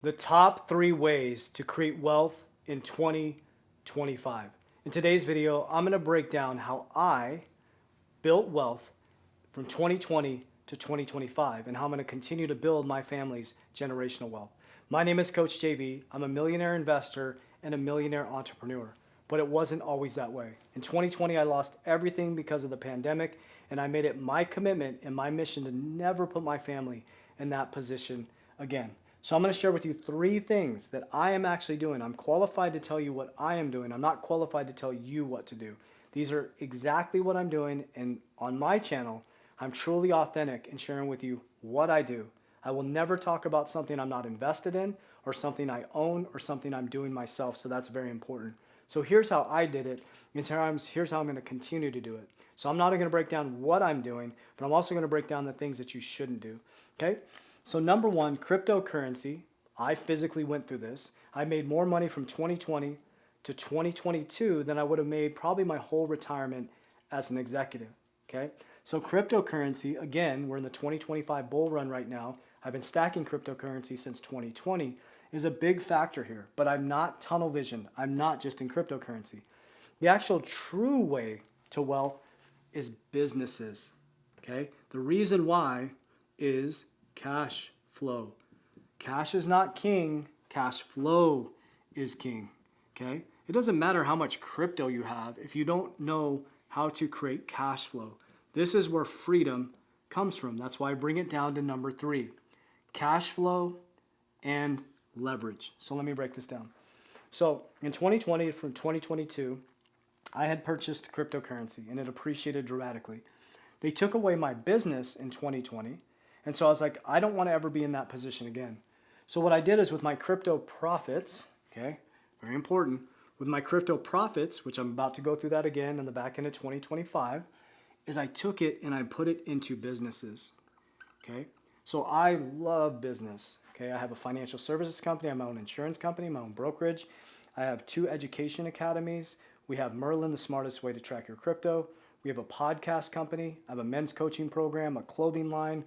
The top 3 ways to create wealth in 2025. In today's video, I'm going to break down how I built wealth from 2020 to 2025 and how I'm going to continue to build my family's generational wealth. My name is Coach JV. I'm a millionaire investor and a millionaire entrepreneur, but it wasn't always that way. In 2020, I lost everything because of the pandemic, and I made it my commitment and my mission to never put my family in that position again. So I'm going to share with you 3 things that I am actually doing. I'm qualified to tell you what I am doing. I'm not qualified to tell you what to do. These are exactly what I'm doing, and on my channel, I'm truly authentic in sharing with you what I do. I will never talk about something I'm not invested in or something I own or something I'm doing myself, so that's very important. So here's how I did it, and here's how I'm going to continue to do it. So I'm not going to break down what I'm doing, but I'm also going to break down the things that you shouldn't do, okay? So number 1, cryptocurrency. I physically went through this. I made more money from 2020 to 2022 than I would have made probably my whole retirement as an executive, okay? So cryptocurrency, again, we're in the 2025 bull run right now. I've been stacking cryptocurrency since 2020, is a big factor here, but I'm not tunnel vision. I'm not just in cryptocurrency. The actual true way to wealth is businesses, okay? The reason why is cash flow. Cash is not king, cash flow is king, okay? It doesn't matter how much crypto you have if you don't know how to create cash flow. This is where freedom comes from. That's why I bring it down to number 3, cash flow and leverage. So let me break this down. So in 2020 from 2022, I had purchased cryptocurrency and it appreciated dramatically. They took away my business in 2020. And so I was like, I don't want to ever be in that position again. So what I did is with my crypto profits, okay, very important, with my crypto profits, which I'm about to go through that again in the back end of 2025, is I took it and I put it into businesses, okay? So I love business, okay? I have a financial services company, I have my own insurance company, my own brokerage. I have 2 education academies. We have Merlin, the smartest way to track your crypto. We have a podcast company. I have a men's coaching program, a clothing line,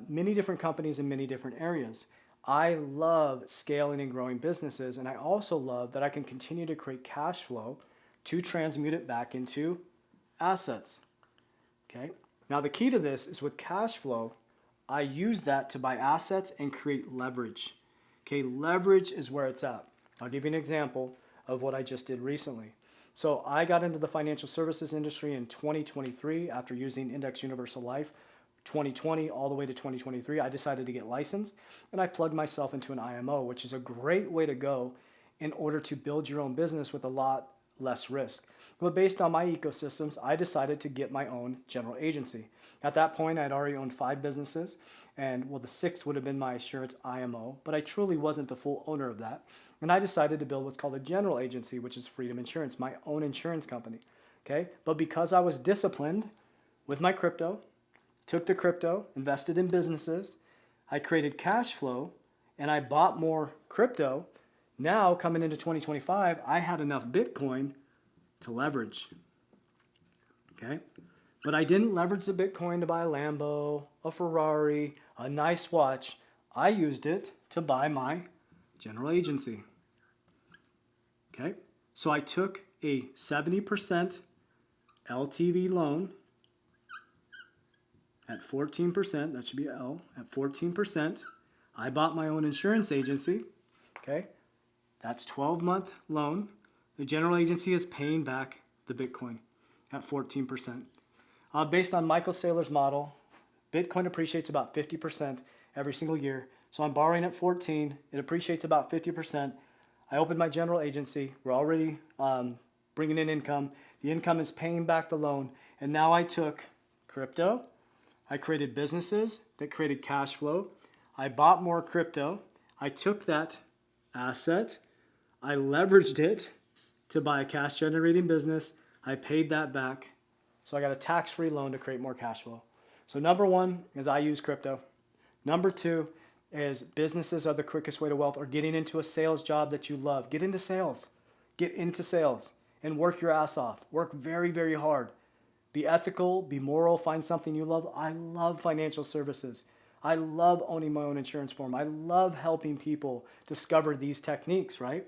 many different companies in many different areas. I love scaling and growing businesses, and I also love that I can continue to create cash flow to transmute it back into assets. Okay. Now the key to this is with cash flow, I use that to buy assets and create leverage. Okay, leverage is where it's at. I'll give you an example of what I just did recently. So I got into the financial services industry in 2023 after using Index Universal Life. 2020 all the way to 2023, I decided to get licensed and I plugged myself into an IMO, which is a great way to go in order to build your own business with a lot less risk. But based on my ecosystems, I decided to get my own general agency. At that point, I had already owned 5 businesses, and well, the 6th would have been my assurance IMO, but I truly wasn't the full owner of that. And I decided to build what's called a general agency, which is Freedom Insurance, my own insurance company. Okay, but because I was disciplined with my crypto, took the crypto, invested in businesses, I created cash flow, and I bought more crypto. Now, coming into 2025, I had enough Bitcoin to leverage. Okay? But I didn't leverage the Bitcoin to buy a Lambo, a Ferrari, a nice watch. I used it to buy my general agency. Okay? So I took a 70% LTV loan at 14%, that should be L, at 14%. I bought my own insurance agency. Okay? That's 12-month loan. The general agency is paying back the Bitcoin at 14%. Based on Michael Saylor's model, Bitcoin appreciates about 50% every single year. So I'm borrowing at 14. It appreciates about 50%. I opened my general agency. We're already bringing in income. The income is paying back the loan. And now I took crypto. I created businesses that created cash flow. I bought more crypto. I took that asset. I leveraged it to buy a cash generating business. I paid that back. So I got a tax-free loan to create more cash flow. So number 1 is I use crypto. Number 2 is businesses are the quickest way to wealth, or getting into a sales job that you love. Get into sales. Get into sales and work your ass off. Work very, very hard. Be ethical, be moral, find something you love. I love financial services. I love owning my own insurance firm. I love helping people discover these techniques, right?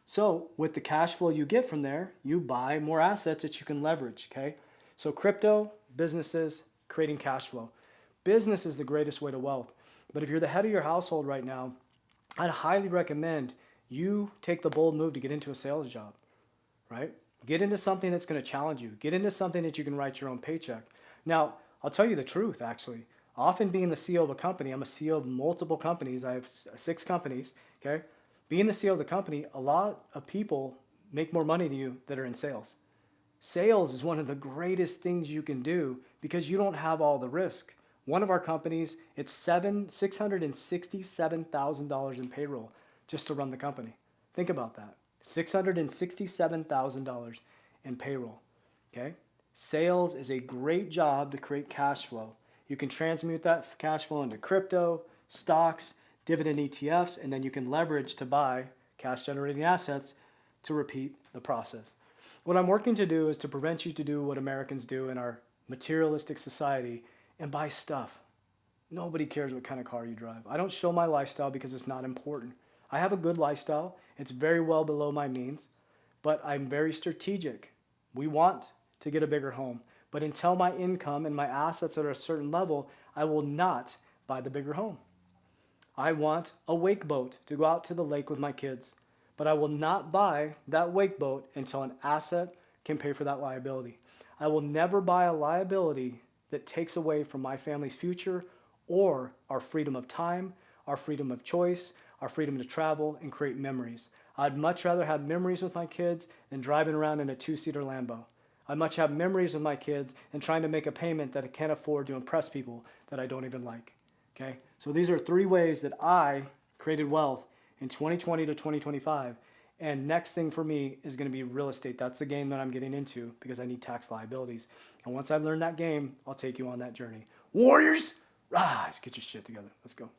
So with the cash flow you get from there, you buy more assets that you can leverage, okay? So crypto, businesses, creating cash flow. Business is the greatest way to wealth. But if you're the head of your household right now, I'd highly recommend you take the bold move to get into a sales job, right? Get into something that's going to challenge you. Get into something that you can write your own paycheck. Now, I'll tell you the truth, actually. Often being the CEO of a company, I'm a CEO of multiple companies. I have 6 companies, okay? Being the CEO of the company, a lot of people make more money than you that are in sales. Sales is one of the greatest things you can do because you don't have all the risk. One of our companies, it's $667,000 in payroll just to run the company. Think about that. $667,000 in payroll. Okay? Sales is a great job to create cash flow. You can transmute that cash flow into crypto, stocks, dividend ETFs, and then you can leverage to buy cash generating assets to repeat the process. What I'm working to do is to prevent you to do what Americans do in our materialistic society and buy stuff. Nobody cares what kind of car you drive. I don't show my lifestyle because it's not important. I have a good lifestyle. It's very well below my means, but I'm very strategic. We want to get a bigger home, but until my income and my assets are at a certain level, I will not buy the bigger home. I want a wake boat to go out to the lake with my kids, but I will not buy that wake boat until an asset can pay for that liability. I will never buy a liability that takes away from my family's future or our freedom of time, our freedom of choice, our freedom to travel and create memories. I'd much rather have memories with my kids than driving around in a 2-seater Lambo. I'd much have memories with my kids than trying to make a payment that I can't afford to impress people that I don't even like. Okay? So these are 3 ways that I created wealth in 2020 to 2025. And next thing for me is going to be real estate. That's the game that I'm getting into because I need tax liabilities. And once I learn that game, I'll take you on that journey. Warriors, rise, get your shit together. Let's go.